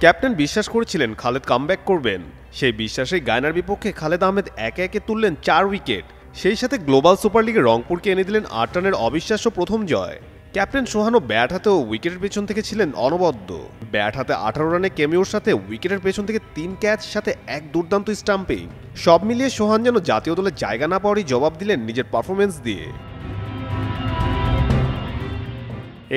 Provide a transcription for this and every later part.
Captain বিশ্বাস করেছিলেন Khaled comeback করবেন। সেই বিশ্বাসেই গায়নার বিপক্ষে খালেদ আহমেদ একে একে তুললেন 4 উইকেট। সেই সাথে গ্লোবাল সুপার লিগে রংপুরকে এনে দিলেন 8 রানের অবিশ্বাস্য প্রথম জয়। ক্যাপ্টেন সোহানও ব্যাট হাতেও উইকেটের পেছন থেকে ছিলেন অনবদ্য। ব্যাট হাতে 18 রানে ক্যামিওর সাথে উইকেটের পেছন থেকে 3 ক্যাচ সাথে এক দুর্দান্ত স্টাম্পিং। সব মিলিয়ে সোহান যেন জাতীয় দলে জায়গা না পাওয়ারই জবাব দিলেন নিজের পারফরমেন্স দিয়ে।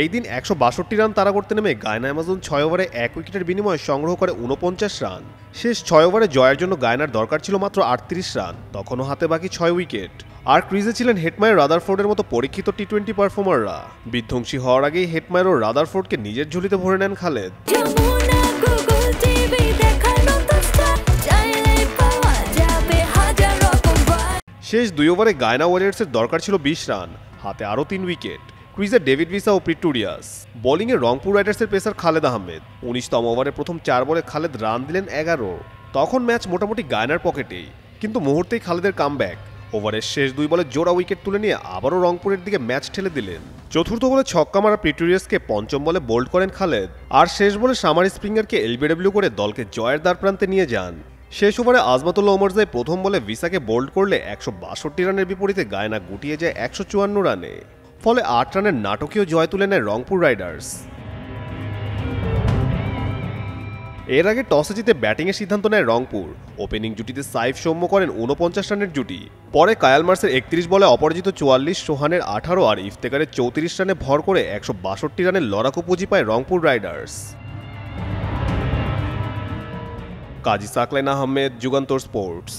এই দিন 162 রান তাড়া করতে নেমে গায়না অ্যামাজন 6 ওভারে 1 উইকেটের বিনিময়ে সংগ্রহ করে 49 রান। শেষ 6 ওভারে জয়ের জন্য গায়নার দরকার ছিল মাত্র 38 রান, তখনও হাতে বাকি 6 উইকেট। আর ক্রিজে ছিলেন হেটমায়ার, রাদারফোর্ডের মতো পরীক্ষিত টি-20 পারফর্মাররা। বিধ্বংসী হওয়ার আগেই হেটমায়ার ও রাদারফোর্ডকে নিজের ঝুলিতে ভরে নেন খালেদ। শেষ 2 ওভারে গায়না ওয়ারিয়ার্সের দরকার ছিল 20 রান, হাতে আরও 3 উইকেট। ক্রিজে ডেভিড ভিসা ও প্রিটোরিয়াস, বোলিংয়ে রংপুর রাইডার্সের পেসার খালেদ আহমেদ। 19তম ওভারে প্রথম 4 বলে খালেদ রান দিলেন 11। তখন ম্যাচ মোটামুটি গায়নার পকেটেই, কিন্তু মুহূর্তেই খালেদের কামব্যাক। ওভারের শেষ 2 বলে জোড়া উইকেট তুলে নিয়ে আবারও রংপুরের দিকে ম্যাচ ঠেলে দিলেন। চতুর্থ বলে ছক্কা মারা প্রিটোরিয়াসকে পঞ্চম বলে বোল্ড করেন খালেদ, আর শেষ বলে সামার স্প্রিঙ্গারকে এলবিডব্লিউ করে দলকে জয়ের দ্বারপ্রান্তে নিয়ে যান। শেষ ওভারে আজমাতুল্লাহ ওমরজাই প্রথম বলে ভিসাকে বোল্ড করলে 162 রানের বিপরীতে গায়না গুটিয়ে যায় 154 রানে। ফলে 8 রানের নাটকীয় জয় তুলে নেয় রংপুর রাইডার্স। এর আগে টসে জিতে ব্যাটিংয়ের সিদ্ধান্ত নেয় রংপুর। ওপেনিং জুটিতে সাইফ সৌম্য করেন 49 রানের জুটি। পরে কায়াল মার্সের 31 বলে অপরাজিত 44, সোহানের 18 আর ইফতেখারের 34 রানে ভর করে 162 রানের লড়াকু পুঁজি পায় রংপুর রাইডার্স। কাজী সাকলাইন আহমেদ, যুগান্তর স্পোর্টস।